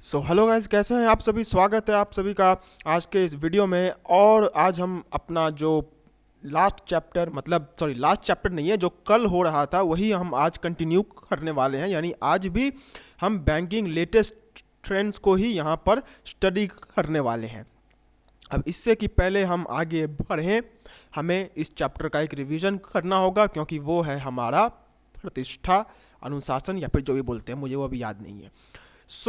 Hello guys, कैसे हैं आप सभी। स्वागत है आप सभी का आज के इस वीडियो में। और आज हम अपना जो लास्ट चैप्टर नहीं है, जो कल हो रहा था वही हम आज कंटिन्यू करने वाले हैं। यानी आज भी हम बैंकिंग लेटेस्ट ट्रेंड्स को ही यहाँ पर स्टडी करने वाले हैं। अब इससे कि पहले हम आगे बढ़ें, हमें इस चैप्टर का एक रिवीजन करना होगा, क्योंकि वो है हमारा प्रतिष्ठा, अनुशासन या फिर जो भी बोलते हैं, मुझे वो अभी याद नहीं है।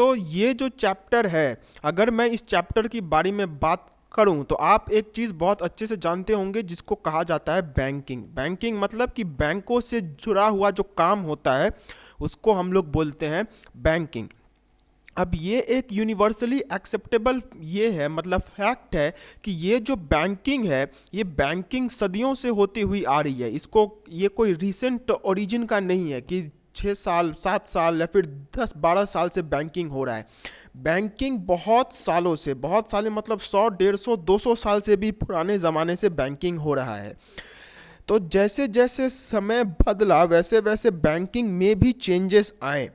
ये जो चैप्टर है, अगर मैं इस चैप्टर की बारे में बात करूं तो आप एक चीज़ बहुत अच्छे से जानते होंगे जिसको कहा जाता है बैंकिंग। बैंकिंग मतलब कि बैंकों से जुड़ा हुआ जो काम होता है उसको हम लोग बोलते हैं बैंकिंग। अब ये एक यूनिवर्सली एक्सेप्टेबल ये है, मतलब फैक्ट है कि ये जो बैंकिंग है, ये बैंकिंग सदियों से होती हुई आ रही है। इसको ये कोई रिसेंट ओरिजिन का नहीं है कि 6 साल 7 साल या फिर 10-12 साल से बैंकिंग हो रहा है। बैंकिंग बहुत सालों से, बहुत साल मतलब 100 150 200 साल से भी पुराने ज़माने से बैंकिंग हो रहा है। तो जैसे जैसे समय बदला वैसे वैसे बैंकिंग में भी चेंजेस आए।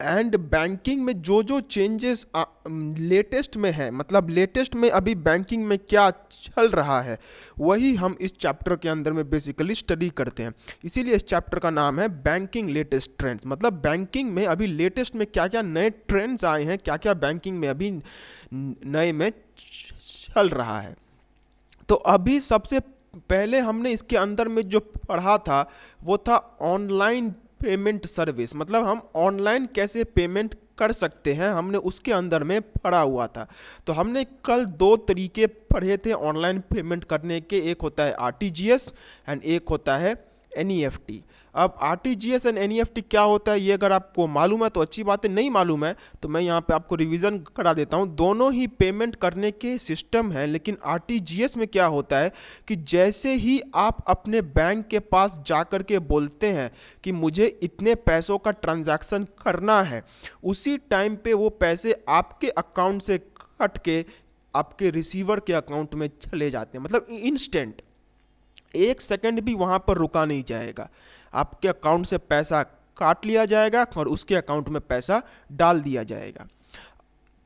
एंड बैंकिंग में जो जो चेंजेस लेटेस्ट में है, मतलब लेटेस्ट में अभी बैंकिंग में क्या चल रहा है, वही हम इस चैप्टर के अंदर में बेसिकली स्टडी करते हैं। इसीलिए इस चैप्टर का नाम है बैंकिंग लेटेस्ट ट्रेंड्स। मतलब बैंकिंग में अभी लेटेस्ट में क्या क्या नए ट्रेंड्स आए हैं, क्या क्या बैंकिंग में अभी नए में चल रहा है। तो अभी सबसे पहले हमने इसके अंदर में जो पढ़ा था वो था ऑनलाइन पेमेंट सर्विस। मतलब हम ऑनलाइन कैसे पेमेंट कर सकते हैं, हमने उसके अंदर में पढ़ा हुआ था। तो हमने कल 2 तरीके पढ़े थे ऑनलाइन पेमेंट करने के। एक होता है आरटीजीएस एंड एक होता है एनईएफटी। अब आरटीजीएस एंड एनईएफटी क्या होता है, ये अगर आपको मालूम है तो अच्छी बात है, नहीं मालूम है तो मैं यहाँ पे आपको रिवीजन करा देता हूँ। दोनों ही पेमेंट करने के सिस्टम हैं, लेकिन आरटीजीएस में क्या होता है कि जैसे ही आप अपने बैंक के पास जाकर के बोलते हैं कि मुझे इतने पैसों का ट्रांजैक्शन करना है, उसी टाइम पे वो पैसे आपके अकाउंट से कट के आपके रिसीवर के अकाउंट में चले जाते हैं। मतलब इंस्टेंट, 1 सेकंड भी वहाँ पर रुका नहीं जाएगा। आपके अकाउंट से पैसा काट लिया जाएगा और उसके अकाउंट में पैसा डाल दिया जाएगा।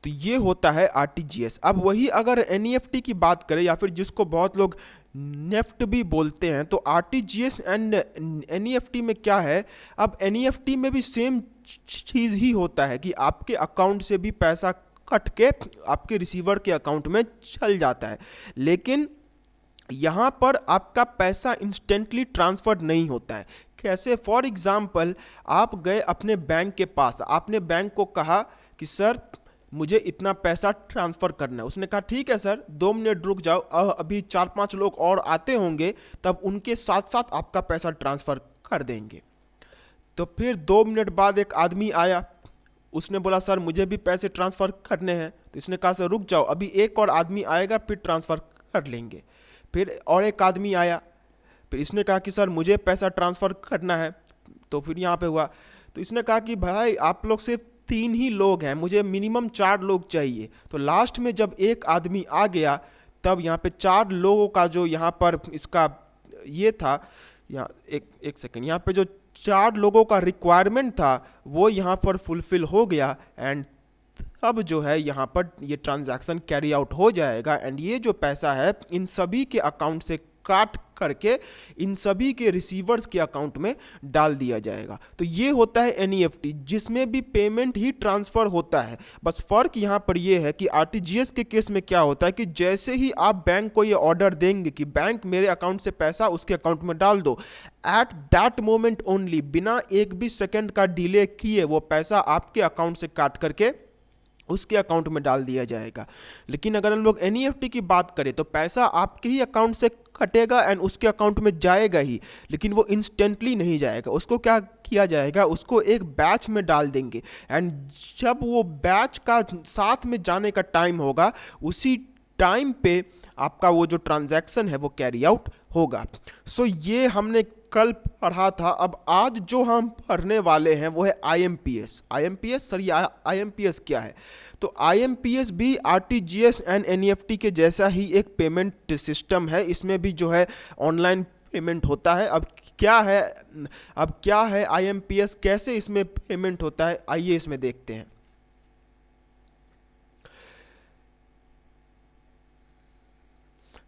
तो ये होता है आरटीजीएस। अब वही अगर एनईएफटी की बात करें, या फिर जिसको बहुत लोग नेफ्ट भी बोलते हैं, तो आरटीजीएस एंड एनईएफटी में क्या है, अब एनईएफटी में भी सेम चीज़ ही होता है कि आपके अकाउंट से भी पैसा कट के आपके रिसीवर के अकाउंट में चल जाता है। लेकिन यहाँ पर आपका पैसा इंस्टेंटली ट्रांसफर नहीं होता है। कैसे? फॉर एग्जाम्पल, आप गए अपने बैंक के पास, आपने बैंक को कहा कि सर मुझे इतना पैसा ट्रांसफ़र करना है। उसने कहा ठीक है सर, 2 मिनट रुक जाओ, अभी 4-5 लोग और आते होंगे, तब उनके साथ साथ आपका पैसा ट्रांसफ़र कर देंगे। तो फिर 2 मिनट बाद एक आदमी आया, उसने बोला सर मुझे भी पैसे ट्रांसफ़र करने हैं। तो इसने कहा सर रुक जाओ, अभी एक और आदमी आएगा फिर ट्रांसफ़र कर लेंगे। फिर और एक आदमी आया, फिर इसने कहा कि सर मुझे पैसा ट्रांसफ़र करना है। तो फिर यहाँ पे हुआ, तो इसने कहा कि भाई आप लोग सिर्फ 3 ही लोग हैं, मुझे मिनिमम 4 लोग चाहिए। तो लास्ट में जब एक आदमी आ गया, तब यहाँ पे 4 लोगों का जो यहाँ पर इसका ये था, यहाँ एक सेकेंड, यहाँ पे जो 4 लोगों का रिक्वायरमेंट था वो यहाँ पर फुलफिल हो गया। एंड अब जो है यहाँ पर ये ट्रांजैक्शन कैरी आउट हो जाएगा। एंड ये जो पैसा है इन सभी के अकाउंट से काट करके इन सभी के रिसीवर्स के अकाउंट में डाल दिया जाएगा। तो ये होता है एनईएफटी, जिसमें भी पेमेंट ही ट्रांसफ़र होता है। बस फ़र्क यहाँ पर ये है कि आरटीजीएस के केस में क्या होता है कि जैसे ही आप बैंक को ये ऑर्डर देंगे कि बैंक मेरे अकाउंट से पैसा उसके अकाउंट में डाल दो, एट दैट मोमेंट ओनली, बिना एक भी सेकेंड का डिले किए, वो पैसा आपके अकाउंट से काट करके उसके अकाउंट में डाल दिया जाएगा। लेकिन अगर हम लोग एनईएफटी की बात करें तो पैसा आपके ही अकाउंट से कटेगा एंड उसके अकाउंट में जाएगा ही, लेकिन वो इंस्टेंटली नहीं जाएगा। उसको क्या किया जाएगा, उसको एक बैच में डाल देंगे। एंड जब वो बैच का साथ में जाने का टाइम होगा, उसी टाइम पे आपका वो जो ट्रांजैक्शन है वो कैरी आउट होगा। ये हमने कल पढ़ा था। अब आज जो हम पढ़ने वाले हैं वो है आईएमपीएस। आईएमपीएस सर, ये आईएमपीएस क्या है? तो आईएमपीएस भी आरटीजीएस एंड एनईएफटी के जैसा ही एक पेमेंट सिस्टम है। इसमें भी जो है ऑनलाइन पेमेंट होता है। अब क्या है आईएमपीएस, कैसे इसमें पेमेंट होता है, आइए इसमें देखते हैं।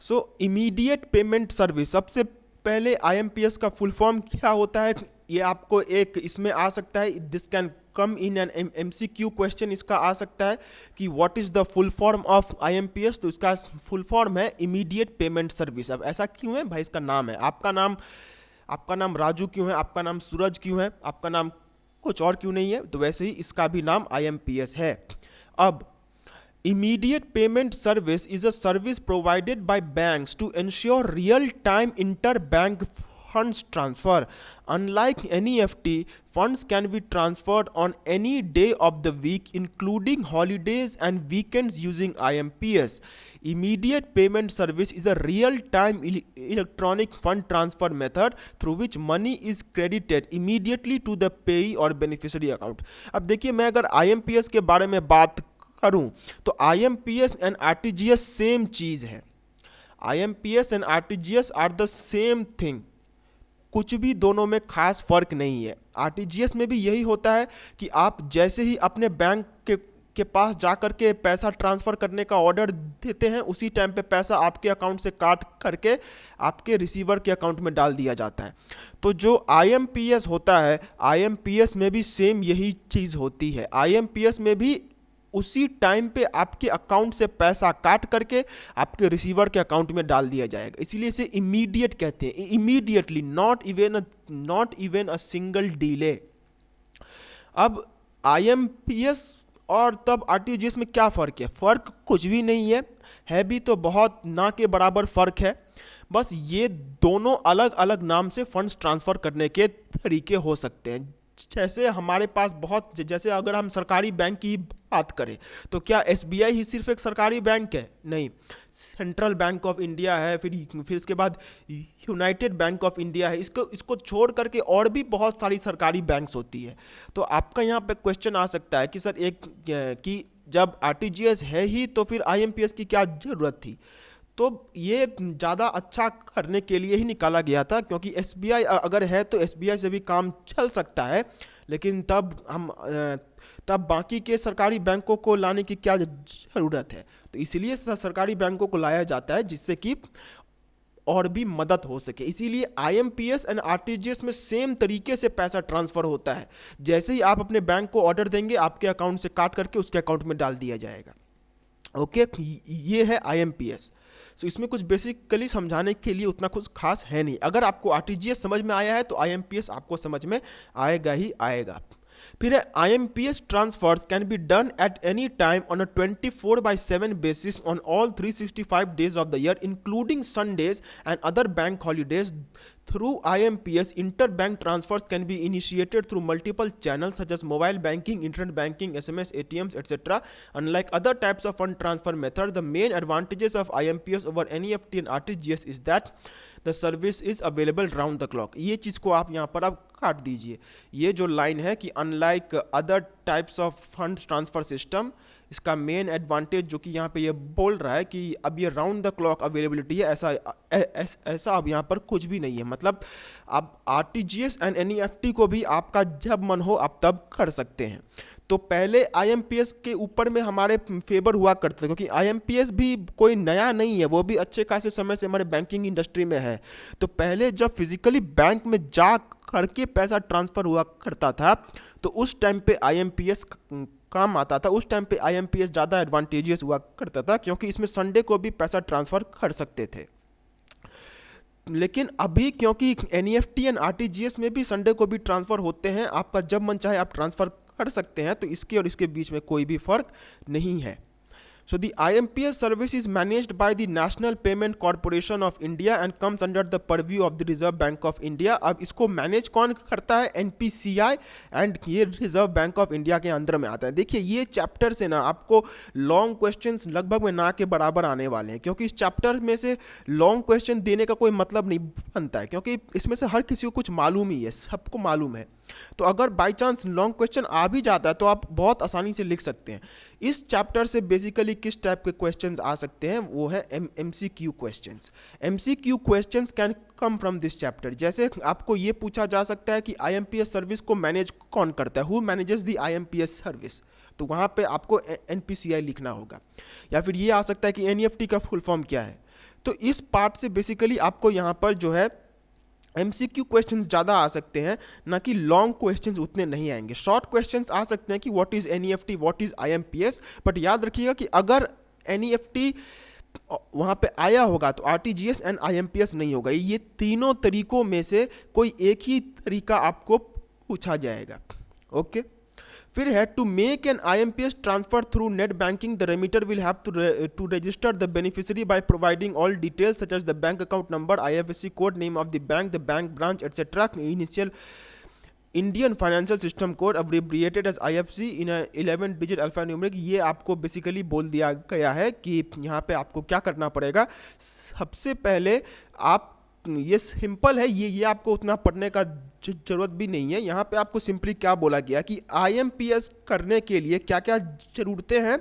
सो इमीडिएट पेमेंट सर्विस, सबसे पहले IMPS का फुल फॉर्म क्या होता है, ये आपको एक इसमें आ सकता है, this can come in an MCQ question, इसका आ सकता है कि what is the full form of IMPS, तो इसका फुल फॉर्म है इमीडिएट पेमेंट सर्विस। अब ऐसा क्यों है भाई, इसका नाम है, आपका नाम राजू क्यों है, आपका नाम सूरज क्यों है, आपका नाम कुछ और क्यों नहीं है, तो वैसे ही इसका भी नाम IMPS है। अब immediate payment service is a service provided by banks to ensure real-time interbank funds transfer. Unlike NEFT, funds can be transferred on any day of the week, including holidays and weekends using IMPS. Immediate payment service is a real-time electronic fund transfer method through which money is credited immediately to the payee or beneficiary account. अब देखिए, मैं अगर IMPS के बारे में बात करूं तो IMPS एंड RTGS सेम चीज है। IMPS and RTGS are the same thing, कुछ भी दोनों में खास फर्क नहीं है। RTGS में भी यही होता है कि आप जैसे ही अपने बैंक के पास जाकर के पैसा ट्रांसफ़र करने का ऑर्डर देते हैं, उसी टाइम पे पैसा आपके अकाउंट से काट करके आपके रिसीवर के अकाउंट में डाल दिया जाता है। तो जो IMPS होता है, IMPS में भी सेम यही चीज़ होती है। IMPS में भी उसी टाइम पे आपके अकाउंट से पैसा काट करके आपके रिसीवर के अकाउंट में डाल दिया जाएगा, इसीलिए इसे इमीडिएट कहते हैं, immediately, not even a single delay. अब IMPS और तब RTGS में क्या फ़र्क है? फ़र्क कुछ भी नहीं है भी तो बहुत ना के बराबर फ़र्क है। बस ये दोनों अलग अलग नाम से फंड्स ट्रांसफ़र करने के तरीके हो सकते हैं। जैसे हमारे पास जैसे अगर हम सरकारी बैंक की बात करें तो क्या SBI ही सिर्फ एक सरकारी बैंक है? नहीं, सेंट्रल बैंक ऑफ इंडिया है, फिर इसके बाद यूनाइटेड बैंक ऑफ इंडिया है, इसको छोड़ करके और भी बहुत सारी सरकारी बैंक्स होती है। तो आपका यहाँ पे क्वेश्चन आ सकता है कि सर कि जब RTGS है ही तो फिर IMPS की क्या ज़रूरत थी? तो ये ज़्यादा अच्छा करने के लिए ही निकाला गया था, क्योंकि SBI अगर है तो SBI से भी काम चल सकता है, लेकिन तब बाकी के सरकारी बैंकों को लाने की क्या ज़रूरत है? तो इसलिए सरकारी बैंकों को लाया जाता है जिससे कि और भी मदद हो सके। इसीलिए IMPS एंड RTGS में सेम तरीके से पैसा ट्रांसफ़र होता है। जैसे ही आप अपने बैंक को ऑर्डर देंगे, आपके अकाउंट से काट करके उसके अकाउंट में डाल दिया जाएगा। ओके, ये है IMPS। सो इसमें कुछ बेसिकली समझाने के लिए उतना कुछ खास है नहीं। अगर आपको RTGS समझ में आया है तो IMPS आपको समझ में आएगा ही आएगा। फिर है IMPS transfers can be done at any time on a 24/7 basis on all 365 days of the year, including Sundays and other bank holidays. Through IMPS, interbank transfers can be initiated through multiple channels such as mobile banking, internet banking, SMS, ATMs, etc. Unlike other types of fund transfer methods, the main advantages of IMPS over NEFT and RTGS is that the service is available round the clock. ये चीज़ को आप यहाँ पर आप काट दीजिए। ये जो लाइन है कि unlike other types of funds transfer system, इसका मेन एडवांटेज जो कि यहाँ पे ये बोल रहा है कि अब ये राउंड द क्लॉक अवेलेबिलिटी है, ऐसा अब यहाँ पर कुछ भी नहीं है। मतलब अब RTGS एंड NEFT को भी आपका जब मन हो आप तब कर सकते हैं। तो पहले IMPS के ऊपर में हमारे फेवर हुआ करते थे, क्योंकि IMPS भी कोई नया नहीं है, वो भी अच्छे खासे समय से हमारे बैंकिंग इंडस्ट्री में है। तो पहले जब फिजिकली बैंक में जा करके पैसा ट्रांसफ़र हुआ करता था तो उस टाइम पे IMPS काम आता था, उस टाइम पे IMPS ज़्यादा एडवांटेजियस हुआ करता था, क्योंकि इसमें संडे को भी पैसा ट्रांसफ़र कर सकते थे। लेकिन अभी क्योंकि NEFT एंड RTGS में भी संडे को भी ट्रांसफ़र होते हैं, आपका जब मन चाहे आप ट्रांसफ़र कर सकते हैं, तो इसके और इसके बीच में कोई भी फ़र्क नहीं है। So the IMPS service is managed by the National Payment Corporation of India and comes under the purview of the Reserve Bank of India. अब इसको मैनेज कौन करता है? NPCI, एंड ये रिजर्व बैंक ऑफ इंडिया के अंदर में आता है। देखिए, ये चैप्टर से ना आपको लॉन्ग क्वेश्चंस लगभग में ना के बराबर आने वाले हैं, क्योंकि इस चैप्टर में से लॉन्ग क्वेश्चन देने का कोई मतलब नहीं बनता है, क्योंकि इसमें से हर किसी को कुछ मालूम ही है, सबको मालूम है। तो अगर बाई चांस लॉन्ग क्वेश्चन आ भी जाता है तो आप बहुत आसानी से लिख सकते हैं। इस चैप्टर से बेसिकली किस टाइप के क्वेश्चंस आ सकते हैं? वो है MCQ questions. MCQ questions can come from this chapter. जैसे आपको ये पूछा जा सकता है कि IMPS सर्विस को मैनेज कौन करता है? Who manages the IMPS service? तो वहाँ पे आपको NPCI लिखना होगा। या फिर ये आ सकता है कि NEFT का फुल फॉर्म क्या है? तो इस पार्ट से बेसिकली आपको यहाँ पर जो है MCQ क्वेश्चंस ज़्यादा आ सकते हैं, ना कि लॉन्ग क्वेश्चंस उतने नहीं आएंगे। शॉर्ट क्वेश्चंस आ सकते हैं कि what is NEFT, what is IMPS, but याद रखिएगा कि अगर NEFT वहाँ पे आया होगा तो RTGS एंड IMPS नहीं होगा। ये तीनों तरीकों में से कोई एक ही तरीका आपको पूछा जाएगा। ओके, फिर है to make an IMPS transfer through net banking the remitter will have to register the beneficiary by providing all details such as the bank account number, IFSC code, name of the bank branch etcetera, initial Indian financial system code abbreviated as IFC in 11 digit alphanumeric. ये आपको basically बोल दिया गया है कि यहाँ पे आपको क्या करना पड़ेगा। सबसे पहले आप, ये सिंपल है, ये आपको उतना पढ़ने का जरूरत भी नहीं है। यहाँ पे आपको सिंपली क्या बोला गया कि IMPS करने के लिए क्या क्या ज़रूरतें हैं।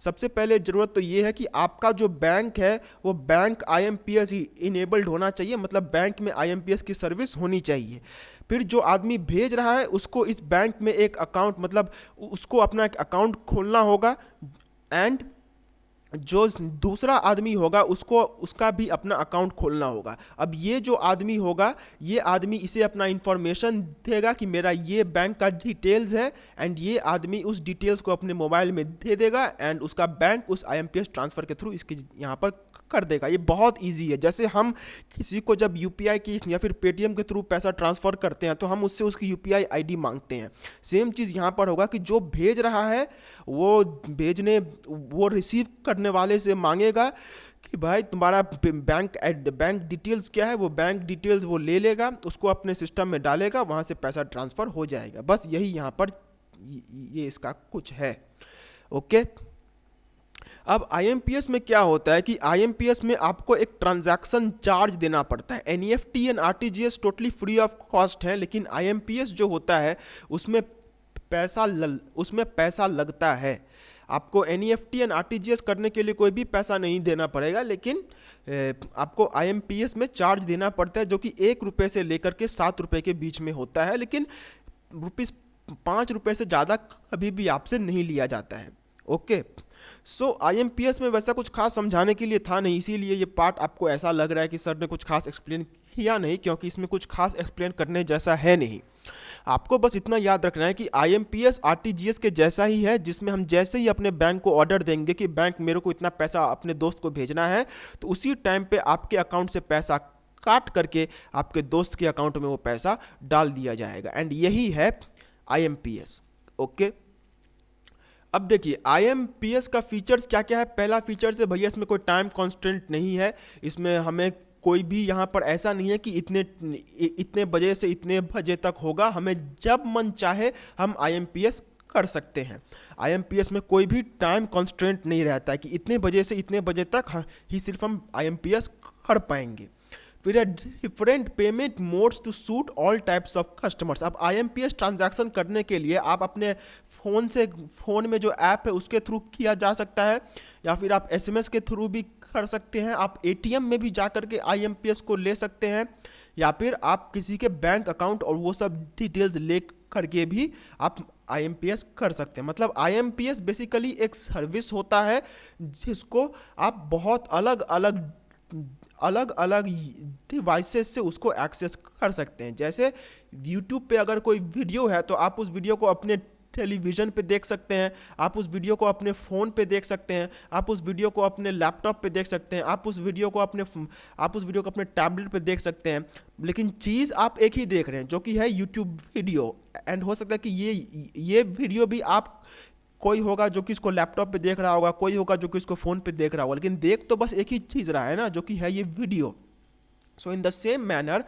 सबसे पहले ज़रूरत तो ये है कि आपका जो बैंक है वो बैंक IMPS ही इनेबल्ड होना चाहिए, मतलब बैंक में IMPS की सर्विस होनी चाहिए। फिर जो आदमी भेज रहा है उसको इस बैंक में एक अकाउंट, मतलब उसको अपना एक अकाउंट खोलना होगा, एंड जो दूसरा आदमी होगा उसको उसका भी अपना अकाउंट खोलना होगा। अब ये जो आदमी होगा, ये आदमी इसे अपना इंफॉर्मेशन देगा कि मेरा ये बैंक का डिटेल्स है, एंड ये आदमी उस डिटेल्स को अपने मोबाइल में दे देगा, एंड उसका बैंक उस IMPS ट्रांसफ़र के थ्रू इसके यहाँ पर कर देगा। ये बहुत इजी है। जैसे हम किसी को जब UPI की या फिर पेटीएम के थ्रू पैसा ट्रांसफ़र करते हैं तो हम उससे उसकी UPI ID मांगते हैं। सेम चीज़ यहाँ पर होगा कि जो भेज रहा है वो रिसीव करने वाले से मांगेगा कि भाई तुम्हारा बैंक डिटेल्स क्या है। वो बैंक डिटेल्स वो ले लेगा, उसको अपने सिस्टम में डालेगा, वहाँ से पैसा ट्रांसफ़र हो जाएगा। बस यही यहाँ पर ये इसका कुछ है। ओके, अब IMPS में क्या होता है कि IMPS में आपको एक ट्रांजैक्शन चार्ज देना पड़ता है। NEFT and RTGS totally free of cost है, लेकिन IMPS जो होता है उसमें पैसा लगता है। आपको NEFT एंड RTGS करने के लिए कोई भी पैसा नहीं देना पड़ेगा, लेकिन आपको IMPS में चार्ज देना पड़ता है, जो कि 1 रुपये से लेकर के 7 रुपये के बीच में होता है, लेकिन ₹5 से ज़्यादा कभी भी आपसे नहीं लिया जाता है। ओके, सो IMPS में वैसा कुछ खास समझाने के लिए था नहीं, इसीलिए ये पार्ट आपको ऐसा लग रहा है कि सर ने कुछ खास एक्सप्लेन किया नहीं, क्योंकि इसमें कुछ खास एक्सप्लेन करने जैसा है नहीं। आपको बस इतना याद रखना है कि IMPS RTGS के जैसा ही है, जिसमें हम जैसे ही अपने बैंक को ऑर्डर देंगे कि बैंक मेरे को इतना पैसा अपने दोस्त को भेजना है, तो उसी टाइम पे आपके अकाउंट से पैसा काट करके आपके दोस्त के अकाउंट में वो पैसा डाल दिया जाएगा, एंड यही है IMPS। ओके, अब देखिए IMPS का फीचर्स क्या क्या है। पहला फीचर है भैया, इसमें कोई टाइम कॉन्स्टेंट नहीं है। इसमें हमें कोई भी यहाँ पर ऐसा नहीं है कि इतने बजे से इतने बजे तक होगा। हमें जब मन चाहे हम IMPS कर सकते हैं। IMPS में कोई भी टाइम कॉन्स्टेंट नहीं रहता है कि इतने बजे से इतने बजे तक ही सिर्फ हम IMPS कर पाएंगे। फिर है different payment modes to suit all types of customers. अब IMPS ट्रांजैक्शन करने के लिए आप अपने फ़ोन में जो ऐप है उसके थ्रू किया जा सकता है, या फिर आप SMS के थ्रू भी कर सकते हैं। आप ATM में भी जा कर के IMPS को ले सकते हैं, या फिर आप किसी के बैंक अकाउंट और वो सब डिटेल्स ले करके भी आप IMPS कर सकते हैं। मतलब IMPS बेसिकली एक सर्विस होता है जिसको आप बहुत अलग अलग डिवाइसेस से उसको एक्सेस कर सकते हैं। जैसे YouTube पे अगर कोई वीडियो है तो आप उस वीडियो को अपने टेलीविज़न पे देख सकते हैं, आप उस वीडियो को अपने फ़ोन पे देख सकते हैं, आप उस वीडियो को अपने लैपटॉप पे देख सकते हैं, आप उस वीडियो को अपने टैबलेट पे देख सकते हैं, लेकिन चीज़ आप एक ही देख रहे हैं, जो कि है यूट्यूब वीडियो। एंड हो सकता है कि ये वीडियो भी आप, कोई होगा जो कि इसको लैपटॉप पे देख रहा होगा, कोई होगा जो कि इसको फ़ोन पे देख रहा होगा, लेकिन देख तो बस एक ही चीज़ रहा है ना, जो कि है ये video. So in the same manner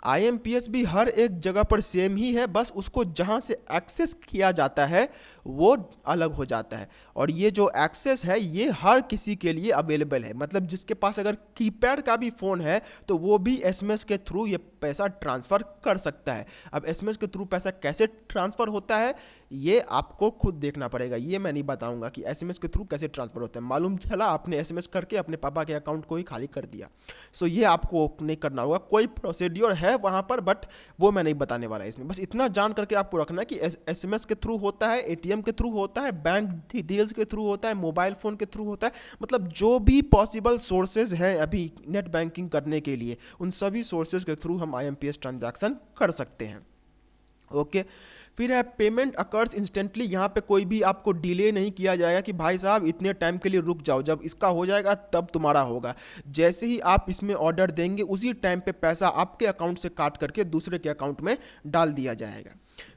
IMPS भी हर एक जगह पर सेम ही है, बस उसको जहाँ से एक्सेस किया जाता है वो अलग हो जाता है। और ये जो एक्सेस है ये हर किसी के लिए अवेलेबल है। मतलब जिसके पास अगर कीपैड का भी फ़ोन है तो वो भी SMS के थ्रू ये पैसा ट्रांसफ़र कर सकता है। अब SMS के थ्रू पैसा कैसे ट्रांसफ़र होता है ये आपको खुद देखना पड़ेगा, ये मैं नहीं बताऊंगा कि SMS के थ्रू कैसे ट्रांसफ़र होता है। मालूम चला आपने SMS करके अपने पापा के अकाउंट को ही खाली कर दिया। सो ये आपको नहीं करना होगा, कोई प्रोसीड्योर है वहाँ पर, बट वो मैं नहीं बताने वाला इसमें। बस इतना जान करके आपको रखना कि SMS के थ्रू होता है, ATM एटीएम के थ्रू होता है, बैंक डिटेल्स के थ्रू होता है, मोबाइल फ़ोन के थ्रू होता है, मतलब जो भी पॉसिबल सोर्सेज है अभी नेट बैंकिंग करने के लिए, उन सभी सोर्सेज के थ्रू हम IMPS ट्रांजैक्शन कर सकते हैं। ओके, फिर है पेमेंट अकर्स इंस्टेंटली। यहाँ पे कोई भी आपको डिले नहीं किया जाएगा कि भाई साहब इतने टाइम के लिए रुक जाओ, जब इसका हो जाएगा तब तुम्हारा होगा। जैसे ही आप इसमें ऑर्डर देंगे उसी टाइम पे पैसा आपके अकाउंट से काट करके दूसरे के अकाउंट में डाल दिया जाएगा।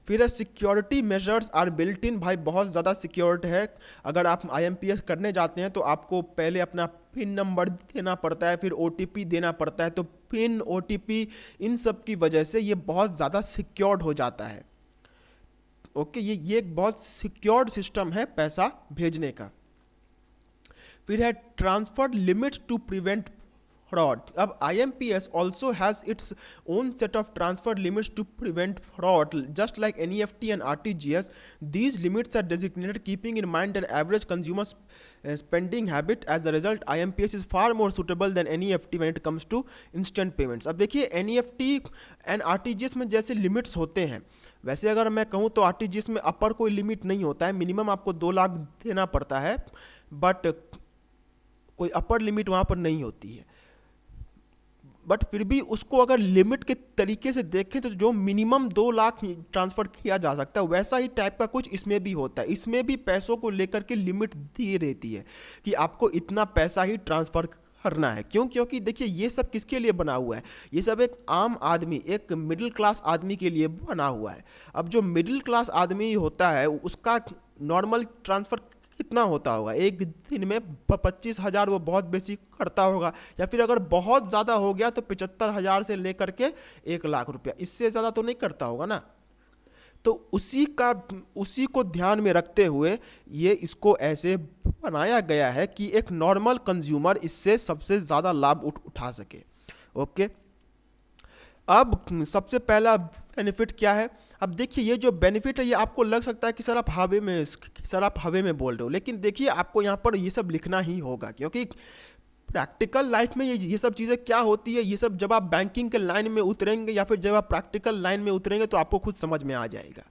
फिर है security measures are built in. भाई बहुत ज़्यादा सिक्योर्ड है। अगर आप IMPS करने जाते हैं तो आपको पहले अपना पिन नंबर देना पड़ता है, फिर OTP देना पड़ता है। तो पिन, OTP इन सब की वजह से ये बहुत ज़्यादा सिक्योर्ड हो जाता है। ओके, ये एक बहुत सिक्योर्ड सिस्टम है पैसा भेजने का। फिर है transfer limit to prevent fraud. अब IMPS also has its own set of transfer limits to prevent fraud. Just like NEFT and RTGS, these limits are designated keeping in mind their average consumer spending habit. As a result, IMPS is far more suitable than NEFT when it comes to instant payments. अब देखिए NEFT and RTGS में जैसे limits होते हैं, वैसे अगर मैं कहूँ तो RTGS में अपर कोई लिमिट नहीं होता है, मिनिमम आपको 2 लाख देना पड़ता है, बट कोई अपर लिमिट वहाँ पर नहीं होती है। बट फिर भी उसको अगर लिमिट के तरीके से देखें तो जो मिनिमम 2 लाख ट्रांसफ़र किया जा सकता है, वैसा ही टाइप का कुछ इसमें भी होता है। इसमें भी पैसों को लेकर के लिमिट दी रहती है कि आपको इतना पैसा ही ट्रांसफ़र करना है। क्यों? क्योंकि देखिए ये सब किसके लिए बना हुआ है? ये सब एक आम आदमी, एक मिडिल क्लास आदमी के लिए बना हुआ है। अब जो मिडिल क्लास आदमी होता है उसका नॉर्मल ट्रांसफ़र कितना होता होगा? एक दिन में 25,000 वो बहुत बेसी करता होगा, या फिर अगर बहुत ज़्यादा हो गया तो 75,000 से लेकर के 1 लाख रुपया, इससे ज़्यादा तो नहीं करता होगा ना। तो उसी को ध्यान में रखते हुए ये इसको ऐसे बनाया गया है कि एक नॉर्मल कंज्यूमर इससे सबसे ज़्यादा लाभ उठा सके। ओके, अब सबसे पहला बेनिफिट क्या है? अब देखिए ये जो बेनिफिट है ये आपको लग सकता है कि सर आप हवे में बोल रहे हो, लेकिन देखिए आपको यहाँ पर ये सब लिखना ही होगा, क्योंकि प्रैक्टिकल लाइफ में ये सब चीज़ें क्या होती है, ये सब जब आप बैंकिंग के लाइन में उतरेंगे या फिर जब आप प्रैक्टिकल लाइन में उतरेंगे तो आपको खुद समझ में आ जाएगा।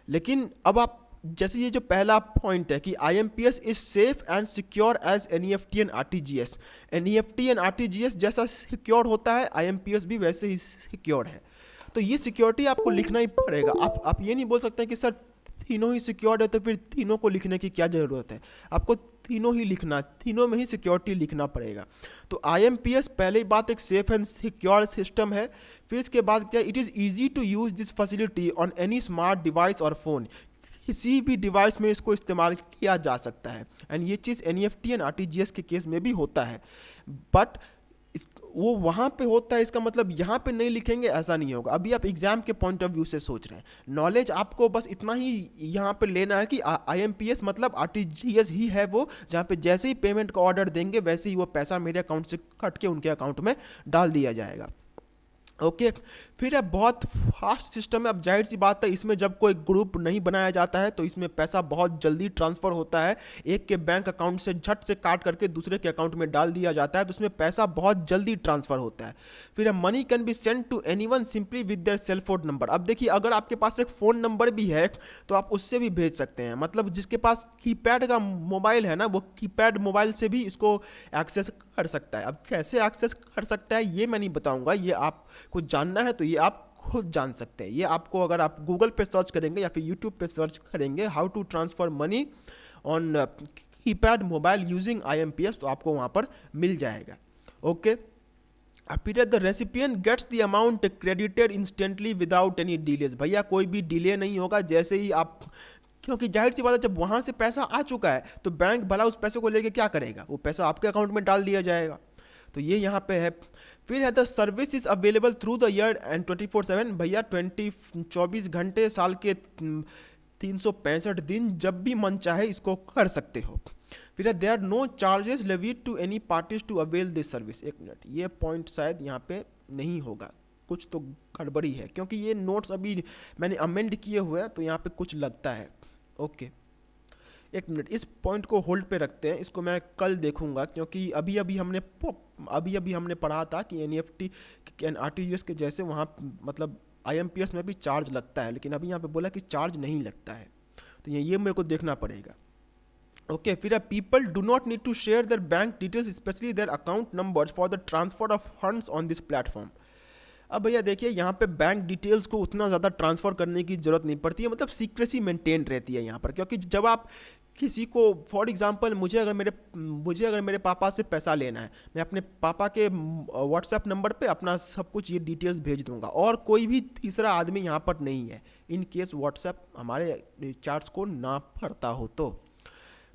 लेकिन अब आप जैसे ये जो पहला पॉइंट है कि IMPS is safe and secure as NEFT and RTGS। NEFT and RTGS जैसा सिक्योर होता है IMPS भी वैसे ही सिक्योर है। तो ये सिक्योरिटी आपको लिखना ही पड़ेगा। आप ये नहीं बोल सकते कि सर तीनों ही सिक्योर्ड है तो फिर तीनों को लिखने की क्या ज़रूरत है। आपको तीनों ही लिखना, तीनों में ही सिक्योरिटी लिखना पड़ेगा। तो IMPS पहले ही बात एक सेफ एंड सिक्योर सिस्टम है। फिर इसके बाद क्या, it is easy to use this facility on any smart device और फ़ोन। किसी भी डिवाइस में इसको इस्तेमाल किया जा सकता है। एंड ये चीज़ NEFT एंड RTGS के केस में भी होता है, बट वो वहाँ पे होता है, इसका मतलब यहाँ पे नहीं लिखेंगे ऐसा नहीं होगा। अभी आप एग्जाम के पॉइंट ऑफ व्यू से सोच रहे हैं, नॉलेज आपको बस इतना ही यहाँ पे लेना है कि IMPS मतलब RTGS ही है वो, जहाँ पे जैसे ही पेमेंट का ऑर्डर देंगे वैसे ही वो पैसा मेरे अकाउंट से कट के उनके अकाउंट में डाल दिया जाएगा। ओके, फिर है बहुत फास्ट सिस्टम है। अब जाहिर सी बात है इसमें जब कोई ग्रुप नहीं बनाया जाता है तो इसमें पैसा बहुत जल्दी ट्रांसफ़र होता है। एक के बैंक अकाउंट से झट से काट करके दूसरे के अकाउंट में डाल दिया जाता है, तो उसमें पैसा बहुत जल्दी ट्रांसफ़र होता है। फिर है money can be send to anyone simply with their cell phone number. अब देखिए अगर आपके पास एक फ़ोन नंबर भी है तो आप उससे भी भेज सकते हैं। मतलब जिसके पास कीपैड का मोबाइल है ना, वो कीपैड मोबाइल से भी इसको एक्सेस कर सकता है। अब कैसे एक्सेस कर सकता है ये मैं नहीं बताऊंगा, ये आप कुछ जानना है तो ये आप खुद जान सकते हैं। ये आपको अगर आप गूगल पे सर्च करेंगे या फिर यूट्यूब पे सर्च करेंगे how to transfer money on keypad mobile using IMPS, तो आपको वहाँ पर मिल जाएगा। ओके, फिर the recipient gets the amount credited instantly without any delays. भैया कोई भी डिले नहीं होगा, जैसे ही आप, क्योंकि जाहिर सी बात है जब वहाँ से पैसा आ चुका है तो बैंक भला उस पैसे को लेके क्या करेगा, वो पैसा आपके अकाउंट में डाल दिया जाएगा। तो ये यहाँ पे है। फिर है the service is available through the year and 24/7। भैया 24 घंटे साल के 365 दिन जब भी मन चाहे इसको कर सकते हो। फिर है there are no charges levied to any parties to avail this service. एक मिनट, ये पॉइंट शायद यहाँ पे नहीं होगा, कुछ तो गड़बड़ी है, क्योंकि ये नोट्स अभी मैंने अमेंड किए हुए हैं तो यहाँ पे कुछ लगता है। ओके, एक मिनट, इस पॉइंट को होल्ड पे रखते हैं, इसको मैं कल देखूंगा, क्योंकि अभी अभी हमने पढ़ा था कि NEFT एंड RTGS के जैसे वहाँ मतलब IMPS में भी चार्ज लगता है, लेकिन अभी यहाँ पे बोला कि चार्ज नहीं लगता है। तो तो ये मेरे को देखना पड़ेगा। ओके, फिर है people do not need to share their bank details specially their account numbers for the transfer of funds on this platform. अब भैया देखिए, यहाँ पे बैंक डिटेल्स को उतना ज़्यादा ट्रांसफ़र करने की ज़रूरत नहीं पड़ती है, मतलब सीक्रेसी मेंटेन रहती है यहाँ पर, क्योंकि जब आप किसी को, फॉर एग्जांपल मुझे अगर मेरे पापा से पैसा लेना है, मैं अपने पापा के व्हाट्सएप नंबर पे अपना सब कुछ ये डिटेल्स भेज दूंगा, और कोई भी तीसरा आदमी यहाँ पर नहीं है, इन केस व्हाट्सएप हमारे रिचार्ज को ना पढ़ता हो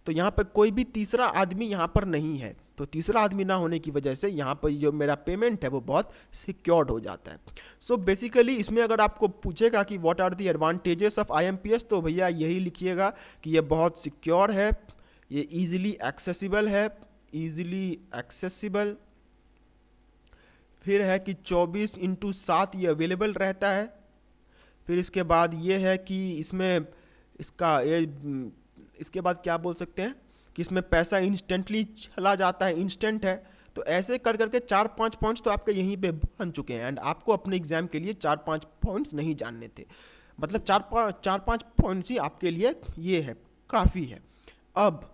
तो यहाँ पर कोई भी तीसरा आदमी यहाँ पर नहीं है, तो तीसरा आदमी ना होने की वजह से यहाँ पर जो मेरा पेमेंट है वो बहुत सिक्योर्ड हो जाता है। सो बेसिकली इसमें अगर आपको पूछेगा कि what are the advantages of IMPS, तो भैया यही लिखिएगा कि ये बहुत सिक्योर है, ये इजीली एक्सेसिबल फिर है कि 24/7 ये अवेलेबल रहता है। फिर इसके बाद ये है कि इसके बाद क्या बोल सकते हैं कि इसमें पैसा इंस्टेंटली चला जाता है, इंस्टेंट है। तो ऐसे कर करके 4-5 पॉइंट्स तो आपके यहीं पे बन चुके हैं, एंड आपको अपने एग्जाम के लिए 4-5 पॉइंट्स नहीं जानने थे, मतलब 4-5 पॉइंट्स ही आपके लिए ये है, काफ़ी है। अब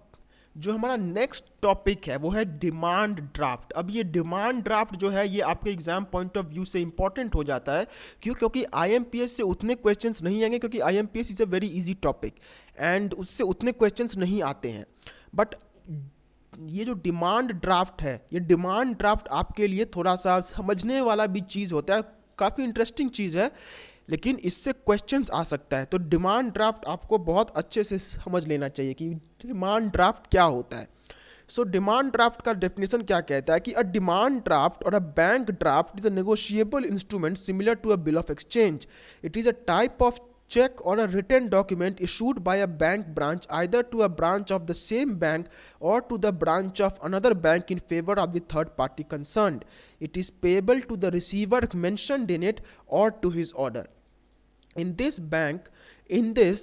जो हमारा नेक्स्ट टॉपिक है वो है डिमांड ड्राफ्ट। अब ये डिमांड ड्राफ्ट जो है ये आपके एग्जाम पॉइंट ऑफ व्यू से इंपॉर्टेंट हो जाता है। क्योंकि IMPS से उतने क्वेश्चंस नहीं आएंगे, क्योंकि IMPS is a very easy topic and उससे उतने क्वेश्चंस नहीं आते हैं। बट ये जो डिमांड ड्राफ्ट है, ये डिमांड ड्राफ्ट आपके लिए थोड़ा सा समझने वाला भी चीज़ होता है, काफ़ी इंटरेस्टिंग चीज़ है, लेकिन इससे क्वेश्चंस आ सकता है। तो डिमांड ड्राफ्ट आपको बहुत अच्छे से समझ लेना चाहिए कि डिमांड ड्राफ्ट क्या होता है। सो डिमांड ड्राफ्ट का डेफिनेशन क्या कहता है कि अ डिमांड ड्राफ्ट और a bank draft is a negotiable instrument similar to a bill of exchange. It is a type of check or a written document issued by a bank branch either to a branch of the same bank or to the branch of another bank in favor of the third party concerned. It is payable to the receiver mentioned in it or to his order. In this,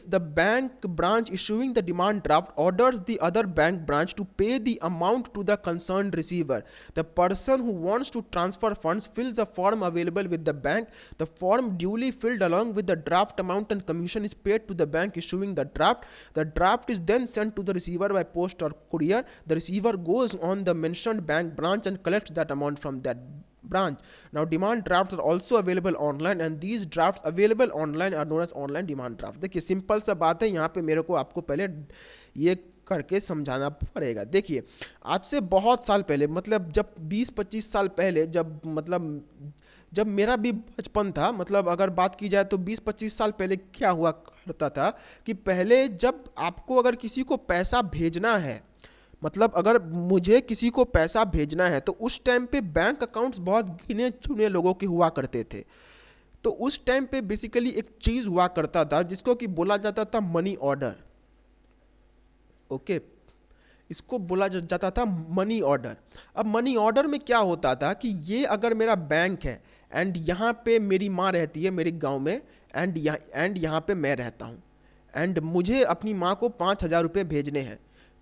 the bank branch issuing the demand draft orders the other bank branch to pay the amount to the concerned receiver. The person who wants to transfer funds fills a form available with the bank. The form duly filled along with the draft amount and commission is paid to the bank issuing the draft. The draft is then sent to the receiver by post or courier. The receiver goes on the mentioned bank branch and collects that amount from that branch. Now demand drafts are also available online and these drafts available online are known as online demand draft. देखिए simple सा बात है, यहाँ पे मेरे को आपको पहले ये करके समझाना पड़ेगा। देखिए आज से बहुत साल पहले, मतलब जब 20-25 साल पहले, जब मेरा भी बचपन था, मतलब अगर बात की जाए तो 20-25 साल पहले क्या हुआ करता था कि पहले जब आपको अगर किसी को पैसा भेजना है, मतलब अगर मुझे किसी को पैसा भेजना है, तो उस टाइम पे बैंक अकाउंट्स बहुत गिने चुने लोगों के हुआ करते थे। तो उस टाइम पे बेसिकली एक चीज़ हुआ करता था जिसको कि बोला जाता था मनी ऑर्डर। ओके, इसको बोला जाता था मनी ऑर्डर। अब मनी ऑर्डर में क्या होता था कि ये अगर मेरा बैंक है एंड यहाँ पे मेरी माँ रहती है मेरे गांव में, एंड यहाँ पे मैं रहता हूँ, एंड मुझे अपनी माँ को 5,000 रुपये भेजने हैं,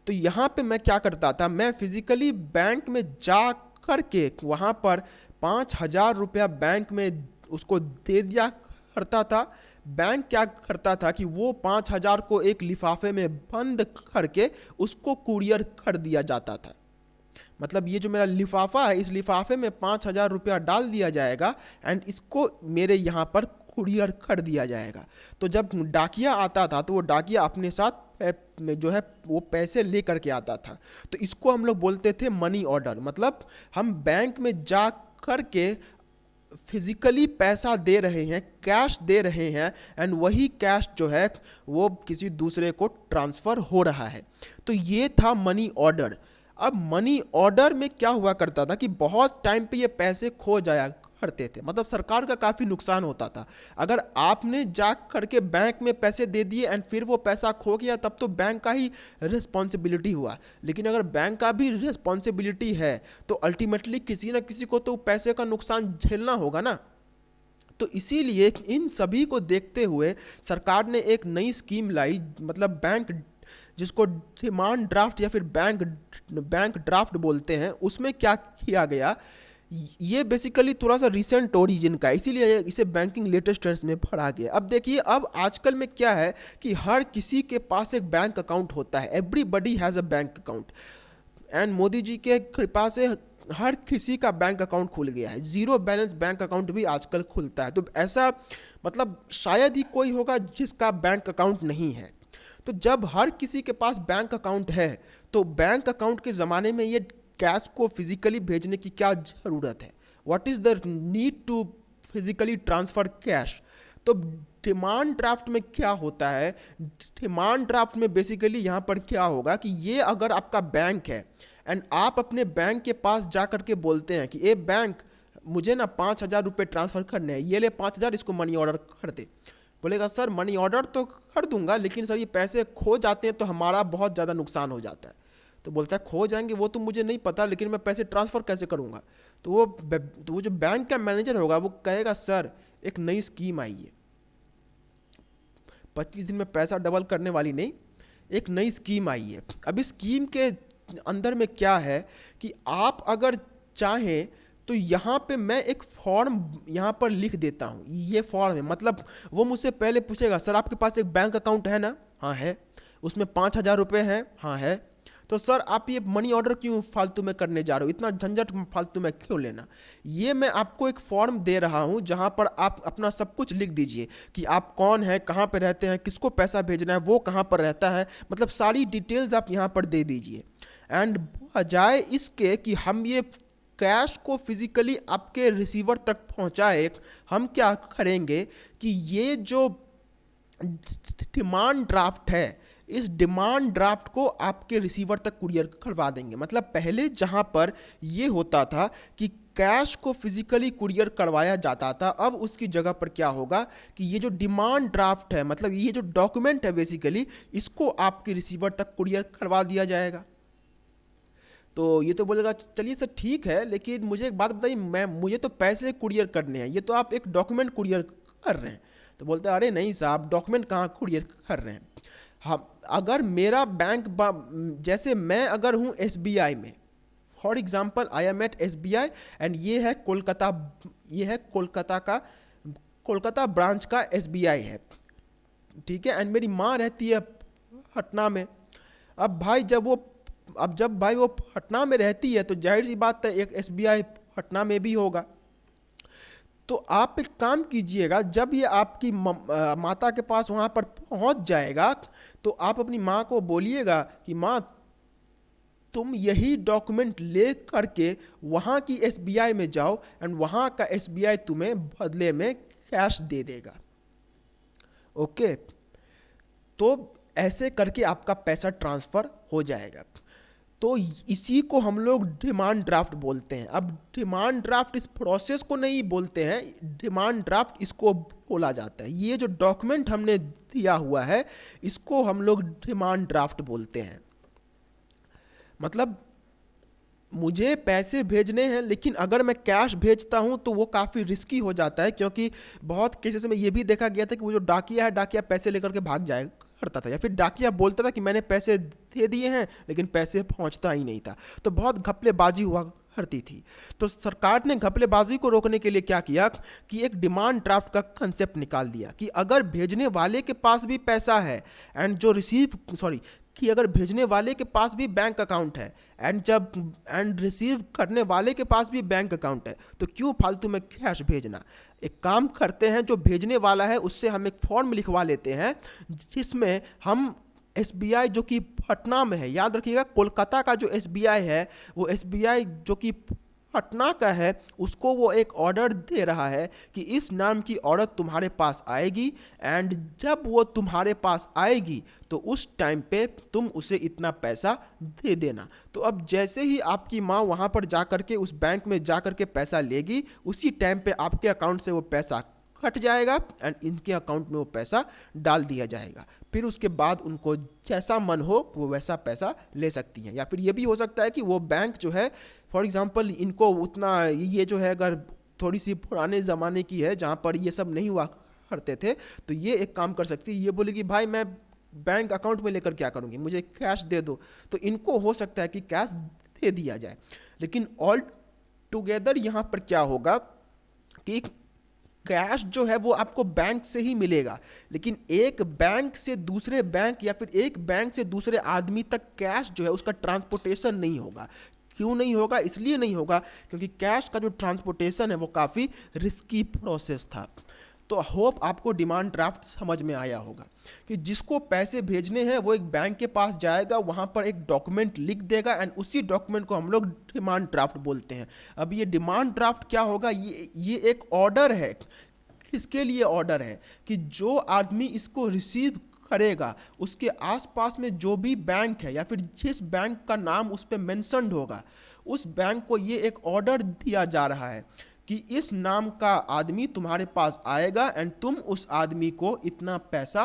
तो यहाँ पे मैं क्या करता था, मैं फिजिकली बैंक में जा कर के वहाँ पर 5,000 रुपया बैंक में उसको दे दिया करता था। बैंक क्या करता था कि वो 5,000 को एक लिफाफे में बंद करके उसको कुरियर कर दिया जाता था। मतलब ये जो मेरा लिफाफा है, इस लिफाफे में 5,000 रुपया डाल दिया जाएगा एंड इसको मेरे यहाँ पर कुरियर कर दिया जाएगा। तो जब डाकिया आता था तो वो डाकिया अपने साथ जो है वो पैसे ले करके आता था। तो इसको हम लोग बोलते थे मनी ऑर्डर। मतलब हम बैंक में जा कर के फिजिकली पैसा दे रहे हैं, कैश दे रहे हैं, एंड वही कैश जो है वो किसी दूसरे को ट्रांसफ़र हो रहा है। तो ये था मनी ऑर्डर। अब मनी ऑर्डर में क्या हुआ करता था कि बहुत टाइम पे ये पैसे खो जाया करते थे, मतलब सरकार का काफ़ी नुकसान होता था। अगर आपने जा करके बैंक में पैसे दे दिए एंड फिर वो पैसा खो गया, तब तो बैंक का ही रिस्पॉन्सिबिलिटी हुआ। लेकिन अगर बैंक का भी रिस्पॉन्सिबिलिटी है तो अल्टीमेटली किसी ना किसी को तो पैसे का नुकसान झेलना होगा ना। तो इसीलिए इन सभी को देखते हुए सरकार ने एक नई स्कीम लाई, मतलब बैंक, जिसको डिमांड ड्राफ्ट या फिर बैंक ड्राफ्ट बोलते हैं। उसमें क्या किया गया ये बेसिकली थोड़ा सा रिसेंट ओरिजिन का है, इसीलिए इसे बैंकिंग लेटेस्ट ट्रेंड्स में पढ़ा गया। अब देखिए, अब आजकल में क्या है कि हर किसी के पास एक बैंक अकाउंट होता है, everybody has a bank account. And Modi ji के कृपा से हर किसी का बैंक अकाउंट खुल गया है, जीरो बैलेंस बैंक अकाउंट भी आजकल खुलता है। तो ऐसा मतलब शायद ही कोई होगा जिसका बैंक अकाउंट नहीं है। तो जब हर किसी के पास बैंक अकाउंट है, तो बैंक अकाउंट के ज़माने में ये कैश को फिजिकली भेजने की क्या ज़रूरत है? What is the need to physically transfer cash? तो डिमांड ड्राफ्ट में क्या होता है? डिमांड ड्राफ्ट में बेसिकली यहाँ पर क्या होगा कि ये अगर आपका बैंक है एंड आप अपने बैंक के पास जा करके बोलते हैं कि ए बैंक, मुझे ना 5,000 रुपये ट्रांसफ़र करने हैं, ये ले 5,000, इसको मनी ऑर्डर कर दे। बोलेगा सर मनी ऑर्डर तो कर दूंगा, लेकिन सर ये पैसे खो जाते हैं तो हमारा बहुत ज़्यादा नुकसान हो जाता है। तो बोलता है खो जाएंगे वो तो मुझे नहीं पता, लेकिन मैं पैसे ट्रांसफ़र कैसे करूँगा? तो वो जो बैंक का मैनेजर होगा वो कहेगा सर एक नई स्कीम आई है, 25 दिन में पैसा डबल करने वाली नहीं, एक नई स्कीम आई है। अब इस स्कीम के अंदर में क्या है कि आप अगर चाहें तो यहाँ पे मैं एक फॉर्म यहाँ पर लिख देता हूँ, ये फॉर्म है। मतलब वो मुझसे पहले पूछेगा सर आपके पास एक बैंक अकाउंट है ना? हाँ है। उसमें 5,000 रुपये हैं? हाँ है। तो सर आप ये मनी ऑर्डर क्यों फालतू में करने जा रहे हो, इतना झंझट फालतू में क्यों लेना? ये मैं आपको एक फॉर्म दे रहा हूँ जहाँ पर आप अपना सब कुछ लिख दीजिए कि आप कौन है, कहाँ पर रहते हैं, किसको पैसा भेजना है, वो कहाँ पर रहता है, मतलब सारी डिटेल्स आप यहाँ पर दे दीजिए। एंड बजाय इसके कि हम ये कैश को फिजिकली आपके रिसीवर तक पहुँचाए, हम क्या करेंगे कि ये जो डिमांड ड्राफ्ट है, इस डिमांड ड्राफ्ट को आपके रिसीवर तक कुरियर करवा देंगे। मतलब पहले जहां पर ये होता था कि कैश को फिजिकली कुरियर करवाया जाता था, अब उसकी जगह पर क्या होगा कि ये जो डिमांड ड्राफ्ट है, मतलब ये जो डॉक्यूमेंट है बेसिकली, इसको आपके रिसीवर तक कुरियर करवा दिया जाएगा। तो ये तो बोलेगा चलिए सर ठीक है, लेकिन मुझे एक बात बताइए, मुझे तो पैसे कुरियर करने हैं, ये तो आप एक डॉक्यूमेंट कुरियर कर रहे हैं। तो बोलते हैं अरे नहीं साहब, डॉक्यूमेंट कहाँ कुरियर कर रहे हैं हम? अगर मेरा बैंक जैसे मैं अगर हूँ SBI में, for example I am at SBI and ये है कोलकाता, ये है कोलकाता ब्रांच का SBI है, ठीक है। एंड मेरी माँ रहती है पटना में। अब जब भाई वो पटना में रहती है तो जाहिर सी बात है एक SBI पटना में भी होगा। तो आप एक काम कीजिएगा, जब ये आपकी माता के पास वहाँ पर पहुँच जाएगा तो आप अपनी माँ को बोलिएगा कि माँ तुम यही डॉक्यूमेंट ले करके वहाँ की SBI में जाओ एंड वहाँ का SBI तुम्हें बदले में कैश दे देगा। ओके, तो ऐसे करके आपका पैसा ट्रांसफ़र हो जाएगा। तो इसी को हम लोग डिमांड ड्राफ्ट बोलते हैं। अब डिमांड ड्राफ्ट इस प्रोसेस को नहीं बोलते हैं, डिमांड ड्राफ्ट इसको बोला जाता है। ये जो डॉक्यूमेंट हमने दिया हुआ है इसको हम लोग डिमांड ड्राफ्ट बोलते हैं। मतलब मुझे पैसे भेजने हैं, लेकिन अगर मैं कैश भेजता हूं तो वो काफ़ी रिस्की हो जाता है, क्योंकि बहुत केसेस में ये भी देखा गया था कि वो जो डाकिया है, डाकिया पैसे लेकर के भाग जाए करता था, या फिर डाकिया बोलता था कि मैंने पैसे दे दिए हैं लेकिन पैसे पहुंचता ही नहीं था। तो बहुत घपलेबाजी हुआ करती थी। तो सरकार ने घपलेबाजी को रोकने के लिए क्या किया कि एक डिमांड ड्राफ्ट का कंसेप्ट निकाल दिया कि अगर भेजने वाले के पास भी पैसा है कि अगर भेजने वाले के पास भी बैंक अकाउंट है एंड रिसीव करने वाले के पास भी बैंक अकाउंट है, तो क्यों फालतू में कैश भेजना? एक काम करते हैं, जो भेजने वाला है उससे हम एक फॉर्म लिखवा लेते हैं जिसमें हम SBI जो कि पटना में है, याद रखिएगा कोलकाता का जो SBI है वो SBI जो कि पटना का है, उसको वो एक ऑर्डर दे रहा है कि इस नाम की औरत तुम्हारे पास आएगी एंड जब वो तुम्हारे पास आएगी तो उस टाइम पे तुम उसे इतना पैसा दे देना। तो अब जैसे ही आपकी माँ वहाँ पर जा कर के उस बैंक में जा कर के पैसा लेगी, उसी टाइम पे आपके अकाउंट से वो पैसा कट जाएगा एंड इनके अकाउंट में वो पैसा डाल दिया जाएगा। फिर उसके बाद उनको जैसा मन हो वो वैसा पैसा ले सकती हैं। या फिर ये भी हो सकता है कि वो बैंक जो है, फॉर एग्जांपल इनको उतना, ये जो है अगर थोड़ी सी पुराने ज़माने की है जहाँ पर ये सब नहीं हुआ करते थे, तो ये एक काम कर सकती है, ये बोलेगी भाई मैं बैंक अकाउंट में लेकर क्या करूँगी, मुझे कैश दे दो। तो इनको हो सकता है कि कैश दे दिया जाए। लेकिन टुगेदर यहाँ पर क्या होगा कि कैश जो है वो आपको बैंक से ही मिलेगा, लेकिन एक बैंक से दूसरे बैंक या फिर एक बैंक से दूसरे आदमी तक कैश जो है उसका ट्रांसपोर्टेशन नहीं होगा। क्यों नहीं होगा? इसलिए नहीं होगा क्योंकि कैश का जो ट्रांसपोर्टेशन है वो काफ़ी रिस्की प्रोसेस था। तो होप आपको डिमांड ड्राफ्ट समझ में आया होगा कि जिसको पैसे भेजने हैं वो एक बैंक के पास जाएगा, वहाँ पर एक डॉक्यूमेंट लिख देगा एंड उसी डॉक्यूमेंट को हम लोग डिमांड ड्राफ्ट बोलते हैं। अब ये डिमांड ड्राफ्ट क्या होगा? ये एक ऑर्डर है। किसके लिए ऑर्डर है? कि जो आदमी इसको रिसीव करेगा उसके आसपास में जो भी बैंक है या फिर जिस बैंक का नाम उस पर मेंशन्ड होगा, उस बैंक को ये एक ऑर्डर दिया जा रहा है कि इस नाम का आदमी तुम्हारे पास आएगा एंड तुम उस आदमी को इतना पैसा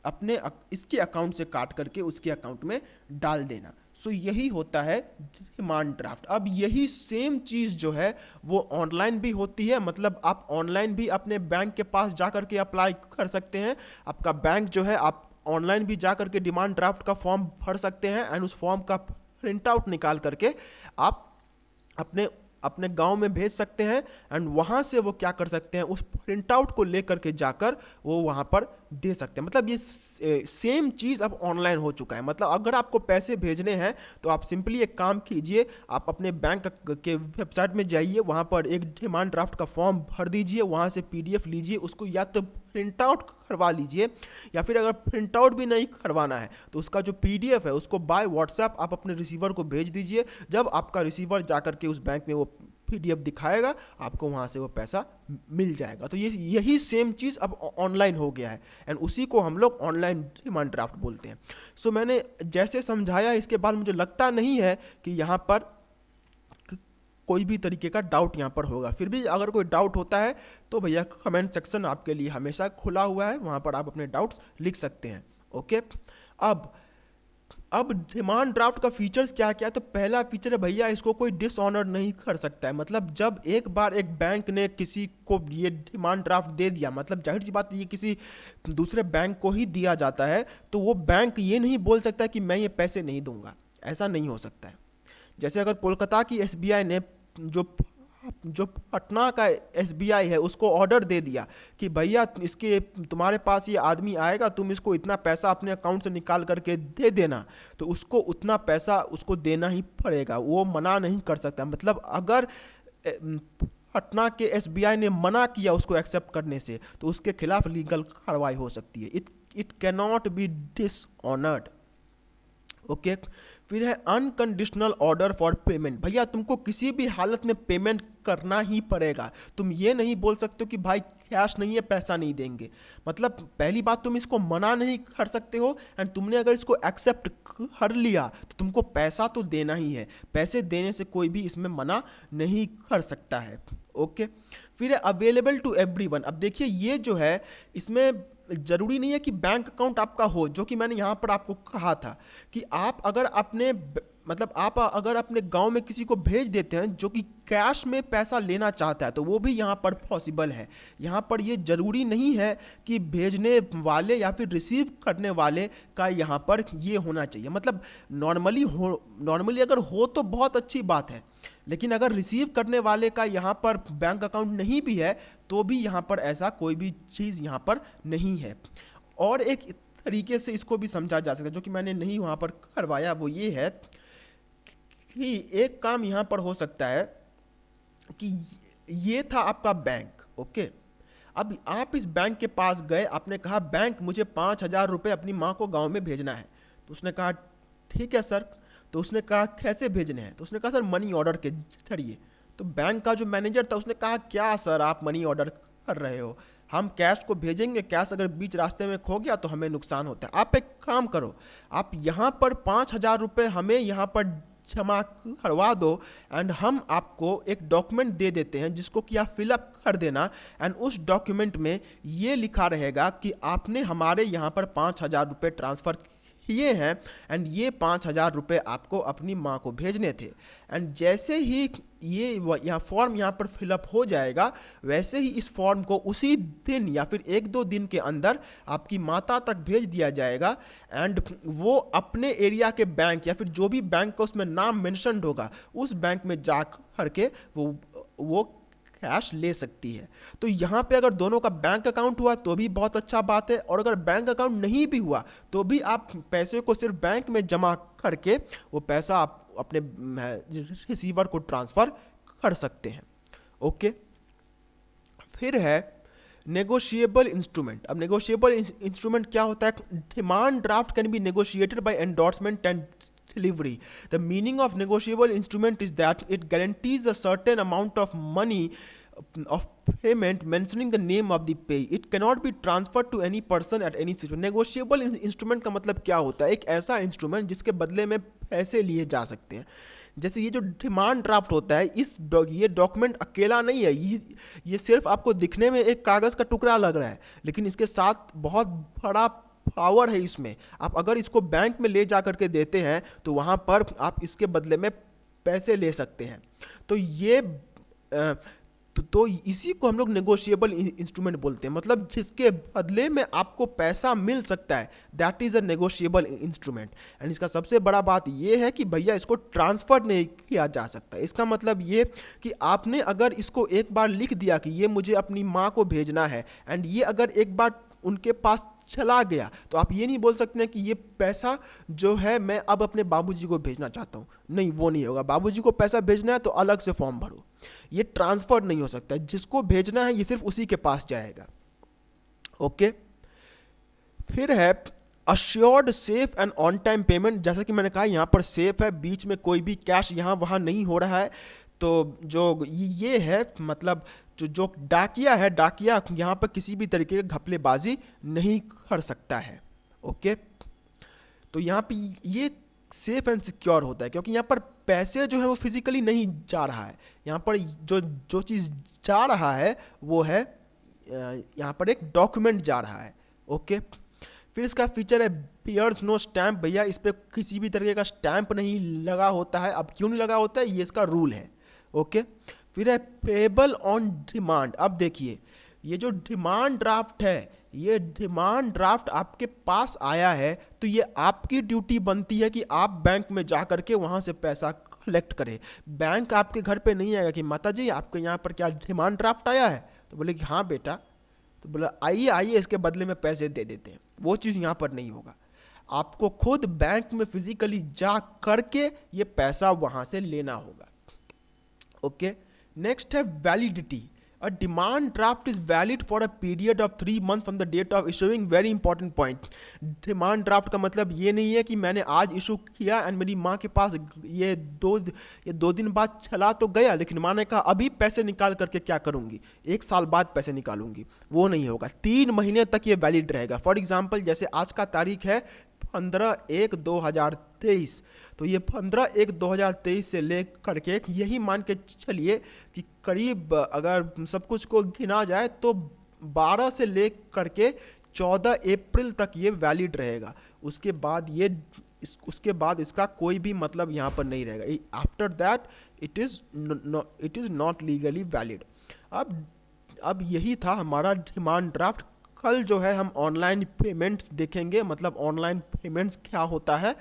अपने इसके अकाउंट से काट करके उसके अकाउंट में डाल देना। सो यही होता है डिमांड ड्राफ्ट। अब यही सेम चीज़ जो है वो ऑनलाइन भी होती है, मतलब आप ऑनलाइन भी अपने बैंक के पास जा करके अप्लाई कर सकते हैं। आपका बैंक जो है आप ऑनलाइन भी जा करके डिमांड ड्राफ्ट का फॉर्म भर सकते हैं एंड उस फॉर्म का प्रिंट आउट निकाल करके आप अपने गांव में भेज सकते हैं एंड वहाँ से वो क्या कर सकते हैं, उस प्रिंट आउट को लेकर के जाकर वो वहाँ पर दे सकते हैं। मतलब ये सेम चीज़ अब ऑनलाइन हो चुका है। मतलब अगर आपको पैसे भेजने हैं तो आप सिंपली एक काम कीजिए, आप अपने बैंक के वेबसाइट में जाइए, वहाँ पर एक डिमांड ड्राफ्ट का फॉर्म भर दीजिए, वहाँ से PDF लीजिए, उसको या तो प्रिंट आउट करवा लीजिए या फिर अगर प्रिंट आउट भी नहीं करवाना है तो उसका जो PDF है उसको बाय व्हाट्सएप आप अपने रिसीवर को भेज दीजिए। जब आपका रिसीवर जाकर के उस बैंक में वो PDF दिखाएगा आपको वहाँ से वो पैसा मिल जाएगा। तो ये यही सेम चीज़ अब ऑनलाइन हो गया है एंड उसी को हम लोग ऑनलाइन डिमांड ड्राफ्ट बोलते हैं। सो मैंने जैसे समझाया इसके बाद मुझे लगता नहीं है कि यहाँ पर कोई भी तरीके का डाउट यहाँ पर होगा। फिर भी अगर कोई डाउट होता है तो भैया कमेंट सेक्शन आपके लिए हमेशा खुला हुआ है, वहाँ पर आप अपने डाउट्स लिख सकते हैं। ओके, अब डिमांड ड्राफ्ट का फीचर्स क्या क्या है? तो पहला फीचर है भैया इसको कोई डिसऑनर नहीं कर सकता है। मतलब जब एक बार एक बैंक ने किसी को ये डिमांड ड्राफ्ट दे दिया, मतलब जाहिर सी बात ये किसी दूसरे बैंक को ही दिया जाता है, तो वो बैंक ये नहीं बोल सकता कि मैं ये पैसे नहीं दूंगा, ऐसा नहीं हो सकता है। जैसे अगर कोलकाता की SBI ने जो पटना का SBI है उसको ऑर्डर दे दिया कि भैया इसके तुम्हारे पास ये आदमी आएगा, तुम इसको इतना पैसा अपने अकाउंट से निकाल करके दे देना, तो उसको उतना पैसा उसको देना ही पड़ेगा, वो मना नहीं कर सकता। मतलब अगर पटना के SBI ने मना किया उसको एक्सेप्ट करने से तो उसके खिलाफ लीगल कार्रवाई हो सकती है। It cannot be dishonoured. Okay, फिर है अनकंडीशनल ऑर्डर फॉर पेमेंट। भैया तुमको किसी भी हालत में पेमेंट करना ही पड़ेगा। तुम ये नहीं बोल सकते हो कि भाई कैश नहीं है पैसा नहीं देंगे। मतलब पहली बात तुम इसको मना नहीं कर सकते हो एंड तुमने अगर इसको एक्सेप्ट कर लिया तो तुमको पैसा तो देना ही है। पैसे देने से कोई भी इसमें मना नहीं कर सकता है। ओके, फिर है अवेलेबल टू एवरीवन। अब देखिए ये जो है इसमें जरूरी नहीं है कि बैंक अकाउंट आपका हो, जो कि मैंने यहाँ पर आपको कहा था कि आप अगर अपने गांव में किसी को भेज देते हैं जो कि कैश में पैसा लेना चाहता है तो वो भी यहाँ पर पॉसिबल है। यहाँ पर ये ज़रूरी नहीं है कि भेजने वाले या फिर रिसीव करने वाले का यहाँ पर ये होना चाहिए। मतलब नॉर्मली अगर हो तो बहुत अच्छी बात है, लेकिन अगर रिसीव करने वाले का यहाँ पर बैंक अकाउंट नहीं भी है तो भी यहाँ पर ऐसा कोई भी चीज़ यहाँ पर नहीं है। और एक तरीके से इसको भी समझा जा सकता है जो कि मैंने नहीं वहाँ पर करवाया, वो ये है कि एक काम यहाँ पर हो सकता है कि ये था आपका बैंक। ओके, अब आप इस बैंक के पास गए, आपने कहा बैंक मुझे 5,000 रुपये अपनी माँ को गाँव में भेजना है। तो उसने कहा ठीक है सर। तो उसने कहा कैसे भेजने हैं? तो उसने कहा सर मनी ऑर्डर के जरिए। तो बैंक का जो मैनेजर था उसने कहा क्या सर आप मनी ऑर्डर कर रहे हो, हम कैश को भेजेंगे, कैश अगर बीच रास्ते में खो गया तो हमें नुकसान होता है। आप एक काम करो, आप यहाँ पर 5,000 रुपये हमें यहाँ पर जमा करवा दो एंड हम आपको एक डॉक्यूमेंट दे देते हैं जिसको कि आप फिलअप कर देना एंड उस डॉक्यूमेंट में ये लिखा रहेगा कि आपने हमारे यहाँ पर 5,000 रुपये ट्रांसफ़र ये हैं एंड ये 5,000 रुपये आपको अपनी माँ को भेजने थे। एंड जैसे ही ये यहाँ फॉर्म यहाँ पर फिलअप हो जाएगा, वैसे ही इस फॉर्म को उसी दिन या फिर 1-2 दिन के अंदर आपकी माता तक भेज दिया जाएगा। एंड वो अपने एरिया के बैंक या फिर जो भी बैंक का उसमें नाम मेंशन्ड होगा, उस बैंक में जा करके वो कैश ले सकती है। तो यहाँ पे अगर दोनों का बैंक अकाउंट हुआ तो भी बहुत अच्छा बात है, और अगर बैंक अकाउंट नहीं भी हुआ तो भी आप पैसे को सिर्फ बैंक में जमा करके वो पैसा आप अपने रिसीवर को ट्रांसफ़र कर सकते हैं। ओके, फिर है नेगोशिएबल इंस्ट्रूमेंट। अब नेगोशिएबल इंस्ट्रूमेंट क्या होता है? Demand draft can be negotiated by endorsement and delivery. The meaning of negotiable instrument is that it guarantees a certain amount of money of payment mentioning the name of the pay. It cannot be transferred to any person at any situation. Negotiable instrument का मतलब क्या होता है? एक ऐसा instrument जिसके बदले में पैसे लिए जा सकते हैं। जैसे ये जो डिमांड ड्राफ्ट होता है, ये डॉक्यूमेंट अकेला नहीं है, ये सिर्फ आपको दिखने में एक कागज़ का टुकड़ा लग रहा है, लेकिन इसके साथ बहुत बड़ा पावर है इसमें। आप अगर इसको बैंक में ले जा करके देते हैं तो वहाँ पर आप इसके बदले में पैसे ले सकते हैं। तो ये तो इसी को हम लोग नेगोशिएबल इंस्ट्रूमेंट बोलते हैं, मतलब जिसके बदले में आपको पैसा मिल सकता है, that is a negotiable instrument. And इसका सबसे बड़ा बात ये है कि भैया इसको ट्रांसफ़र नहीं किया जा सकता। इसका मतलब ये कि आपने अगर इसको एक बार लिख दिया कि ये मुझे अपनी माँ को भेजना है, एंड ये अगर एक बार उनके पास चला गया तो आप ये नहीं बोल सकते हैं कि ये पैसा जो है मैं अब अपने बाबूजी को भेजना चाहता हूँ। नहीं, वो नहीं होगा। बाबूजी को पैसा भेजना है तो अलग से फॉर्म भरो, ये ट्रांसफ़र नहीं हो सकता है। जिसको भेजना है ये सिर्फ उसी के पास जाएगा। ओके, फिर है assured safe and on time payment. जैसा कि मैंने कहा यहाँ पर सेफ है, बीच में कोई भी कैश यहाँ वहाँ नहीं हो रहा है। तो जो ये है मतलब जो डाकिया है, डाकिया यहाँ पर किसी भी तरीके की घपलेबाजी नहीं कर सकता है। ओके, तो यहाँ पे ये सेफ एंड सिक्योर होता है क्योंकि यहाँ पर पैसे जो है वो फिजिकली नहीं जा रहा है। यहाँ पर जो चीज़ जा रहा है वो है यहाँ पर एक डॉक्यूमेंट जा रहा है। ओके, फिर इसका फीचर है बियर्स नो स्टैम्प। भैया इस पर किसी भी तरीके का स्टैम्प नहीं लगा होता है। अब क्यों नहीं लगा होता है, ये इसका रूल है। ओके, फिर है पेबल ऑन डिमांड। अब देखिए ये जो डिमांड ड्राफ्ट है, ये डिमांड ड्राफ्ट आपके पास आया है तो ये आपकी ड्यूटी बनती है कि आप बैंक में जा करके वहाँ से पैसा कलेक्ट करें। बैंक आपके घर पे नहीं आएगा कि माता जी आपके यहाँ पर क्या डिमांड ड्राफ्ट आया है, तो बोले कि हाँ बेटा, तो बोला आइए आइए इसके बदले में पैसे दे देते हैं। वो चीज़ यहाँ पर नहीं होगा। आपको खुद बैंक में फिजिकली जा करके ये पैसा वहाँ से लेना होगा। ओके, नेक्स्ट है validity. A demand draft is valid for a period of 3 month from the date of issuing. Very important point. Demand draft का मतलब ये नहीं है कि मैंने आज इशू किया एंड मेरी माँ के पास ये दो दिन बाद चला तो गया, लेकिन माँ ने कहा अभी पैसे निकाल करके क्या करूँगी, 1 साल बाद पैसे निकालूंगी। वो नहीं होगा, 3 महीने तक ये वैलिड रहेगा। फॉर एग्जाम्पल जैसे आज का तारीख है 15/1/2023, तो ये 15/1/2023 से ले करके यही मान के चलिए कि करीब अगर सब कुछ को गिना जाए तो 12 से ले करके 14 अप्रैल तक ये वैलिड रहेगा। उसके बाद इसका कोई भी मतलब यहाँ पर नहीं रहेगा। After that it is not legally valid. अब यही था हमारा डिमांड ड्राफ्ट। कल जो है हम ऑनलाइन पेमेंट्स देखेंगे, मतलब ऑनलाइन पेमेंट्स क्या होता है।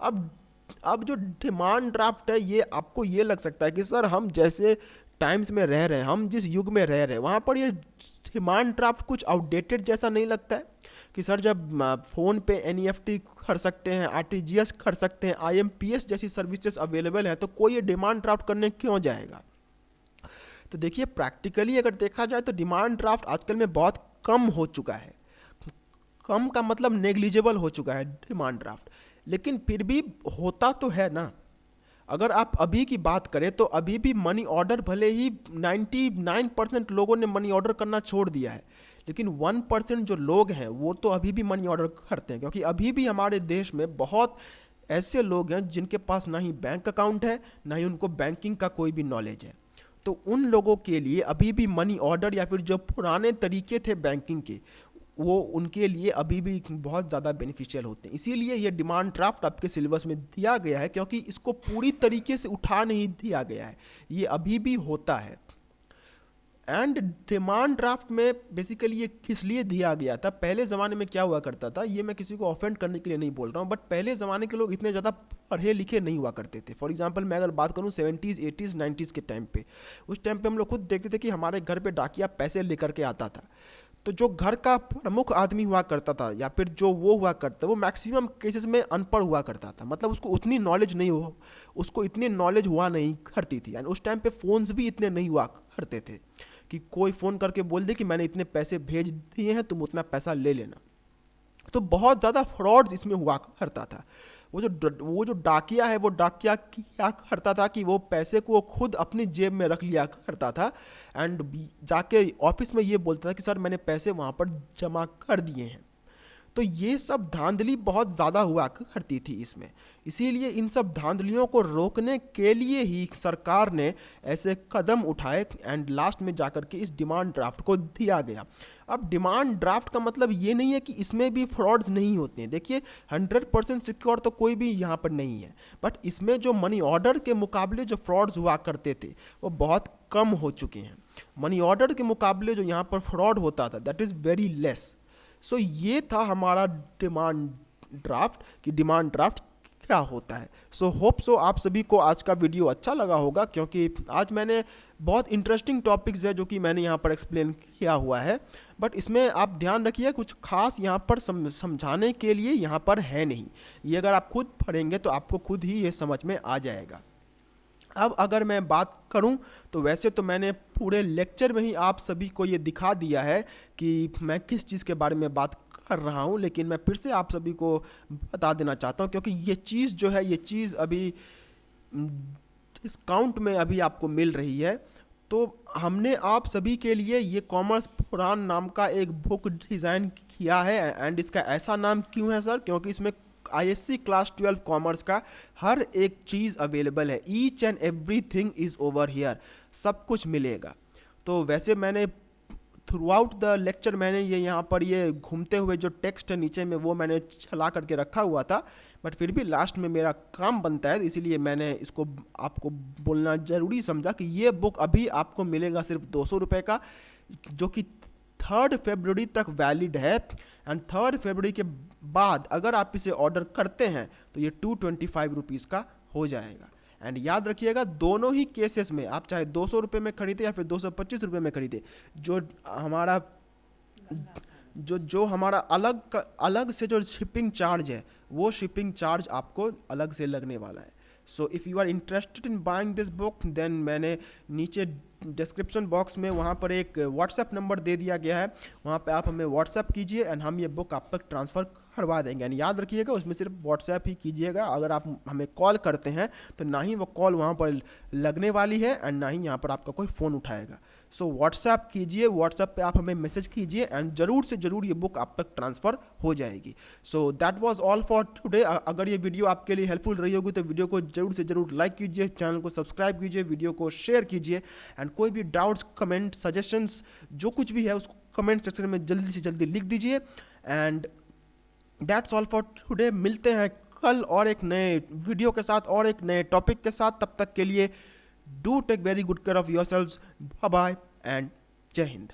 अब जो डिमांड ड्राफ्ट है ये आपको ये लग सकता है कि सर हम जैसे टाइम्स में रह रहे हैं, हम जिस युग में रह रहे हैं वहाँ पर ये डिमांड ड्राफ्ट कुछ आउटडेटेड जैसा नहीं लगता है कि सर जब फ़ोन पे NEFT कर सकते हैं, RTGS कर सकते हैं, IMPS जैसी सर्विसेज अवेलेबल है, तो कोई ये डिमांड ड्राफ्ट करने क्यों जाएगा। तो देखिए प्रैक्टिकली अगर देखा जाए तो डिमांड ड्राफ्ट आजकल में बहुत कम हो चुका है। कम का मतलब नेग्लिजिबल हो चुका है डिमांड ड्राफ्ट, लेकिन फिर भी होता तो है ना। अगर आप अभी की बात करें तो अभी भी मनी ऑर्डर, भले ही 99% लोगों ने मनी ऑर्डर करना छोड़ दिया है, लेकिन 1% जो लोग हैं वो तो अभी भी मनी ऑर्डर करते हैं, क्योंकि अभी भी हमारे देश में बहुत ऐसे लोग हैं जिनके पास ना ही बैंक अकाउंट है, ना ही उनको बैंकिंग का कोई भी नॉलेज है। तो उन लोगों के लिए अभी भी मनी ऑर्डर या फिर जो पुराने तरीके थे बैंकिंग के, वो उनके लिए अभी भी बहुत ज़्यादा बेनिफिशियल होते हैं। इसीलिए ये डिमांड ड्राफ्ट आपके सिलेबस में दिया गया है, क्योंकि इसको पूरी तरीके से उठा नहीं दिया गया है, ये अभी भी होता है। एंड डिमांड ड्राफ्ट में बेसिकली ये किस लिए दिया गया था, पहले ज़माने में क्या हुआ करता था, ये मैं किसी को ऑफेंड करने के लिए नहीं बोल रहा हूँ, बट पहले ज़माने के लोग इतने ज़्यादा पढ़े लिखे नहीं हुआ करते थे। फॉर एग्जांपल मैं अगर बात करूँ 70s 80s 90s के टाइम पे, उस टाइम पे हम लोग खुद देखते थे कि हमारे घर पे डाकिया पैसे लेकर के आता था। तो जो घर का प्रमुख आदमी हुआ करता था या फिर जो वो हुआ करता, वो मैक्सिमम केसेस में अनपढ़ हुआ करता था, मतलब उसको उतनी नॉलेज नहीं हो, उसको इतनी नॉलेज हुआ नहीं करती थी। एंड उस टाइम पे फ़ोन्स भी इतने नहीं हुआ करते थे कि कोई फ़ोन करके बोल दे कि मैंने इतने पैसे भेज दिए हैं, तुम उतना पैसा ले लेना। तो बहुत ज़्यादा फ्रॉड्स इसमें हुआ करता था। वो जो डाकिया है, वो डाकिया क्या करता था कि वो पैसे को खुद अपनी जेब में रख लिया करता था एंड जाके ऑफिस में ये बोलता था कि सर मैंने पैसे वहाँ पर जमा कर दिए हैं। तो ये सब धांधली बहुत ज़्यादा हुआ करती थी इसमें। इसीलिए इन सब धांधलियों को रोकने के लिए ही सरकार ने ऐसे कदम उठाए एंड लास्ट में जाकर के इस डिमांड ड्राफ्ट को दिया गया। अब डिमांड ड्राफ्ट का मतलब ये नहीं है कि इसमें भी फ्रॉड्स नहीं होते हैं। देखिए 100% सिक्योर तो कोई भी यहाँ पर नहीं है, बट इसमें जो मनी ऑर्डर के मुकाबले जो फ्रॉड्स हुआ करते थे वो बहुत कम हो चुके हैं। मनी ऑर्डर के मुकाबले जो यहाँ पर फ्रॉड होता था दैट इज़ वेरी लेस। सो ये था हमारा डिमांड ड्राफ्ट कि डिमांड ड्राफ्ट क्या होता है। सो होप सो आप सभी को आज का वीडियो अच्छा लगा होगा, क्योंकि आज मैंने बहुत इंटरेस्टिंग टॉपिक्स है जो कि मैंने यहाँ पर एक्सप्लेन किया हुआ है, बट इसमें आप ध्यान रखिए कुछ खास यहाँ पर समझाने के लिए यहाँ पर है नहीं। ये अगर आप खुद पढ़ेंगे तो आपको खुद ही ये समझ में आ जाएगा। अब अगर मैं बात करूं तो वैसे तो मैंने पूरे लेक्चर में ही आप सभी को ये दिखा दिया है कि मैं किस चीज़ के बारे में बात कर रहा हूं, लेकिन मैं फिर से आप सभी को बता देना चाहता हूं, क्योंकि ये चीज़ जो है, ये चीज़ अभी डिस्काउंट में अभी आपको मिल रही है। तो हमने आप सभी के लिए ये कॉमर्स पुराण नाम का एक बुक डिज़ाइन किया है। एंड इसका ऐसा नाम क्यों है सर, क्योंकि इसमें ISC क्लास 12 कॉमर्स का हर एक चीज़ अवेलेबल है। Each and everything is over here, सब कुछ मिलेगा। तो वैसे मैंने थ्रू आउट द लेक्चर मैंने ये यहाँ पर ये घूमते हुए जो टेक्स्ट है नीचे में वो मैंने चला करके रखा हुआ था, बट फिर भी लास्ट में मेरा काम बनता है, इसीलिए मैंने इसको आपको बोलना ज़रूरी समझा कि ये बुक अभी आपको मिलेगा सिर्फ 200 रुपये का, जो कि 3 फरवरी तक वैलिड है। एंड 3 फरवरी के बाद अगर आप इसे ऑर्डर करते हैं तो ये 225 रुपीज़ का हो जाएगा। एंड याद रखिएगा दोनों ही केसेस में आप चाहे 200 रुपये में खरीदे या फिर 225 रुपये में खरीदे, जो हमारा अलग से जो शिपिंग चार्ज है वो शिपिंग चार्ज आपको अलग से लगने वाला है। So if you are interested in buying this book then मैंने नीचे डिस्क्रिप्शन बॉक्स में वहाँ पर एक व्हाट्सएप नंबर दे दिया गया है, वहाँ पे आप हमें व्हाट्सएप कीजिए एंड हम ये बुक आप तक ट्रांसफ़र करवा देंगे। एंड याद रखिएगा उसमें सिर्फ व्हाट्सएप ही कीजिएगा। अगर आप हमें कॉल करते हैं तो ना ही वो कॉल वहाँ पर लगने वाली है एंड ना ही यहाँ पर आपका कोई फ़ोन उठाएगा। सो व्हाट्सएप कीजिए, व्हाट्सएप पे आप हमें मैसेज कीजिए एंड ज़रूर से ज़रूर ये बुक आप तक ट्रांसफ़र हो जाएगी। So that was all for today. अगर ये वीडियो आपके लिए हेल्पफुल रही होगी तो वीडियो को ज़रूर से ज़रूर लाइक कीजिए, चैनल को सब्सक्राइब कीजिए, वीडियो को शेयर कीजिए एंड कोई भी डाउट्स, कमेंट, सजेशंस जो कुछ भी है उसको कमेंट सेक्शन में जल्दी से जल्दी लिख दीजिए। And that's all for today. मिलते हैं कल और एक नए वीडियो के साथ और एक नए टॉपिक के साथ। तब तक के लिए do take very good care of yourselves. Bye bye and Jai Hind.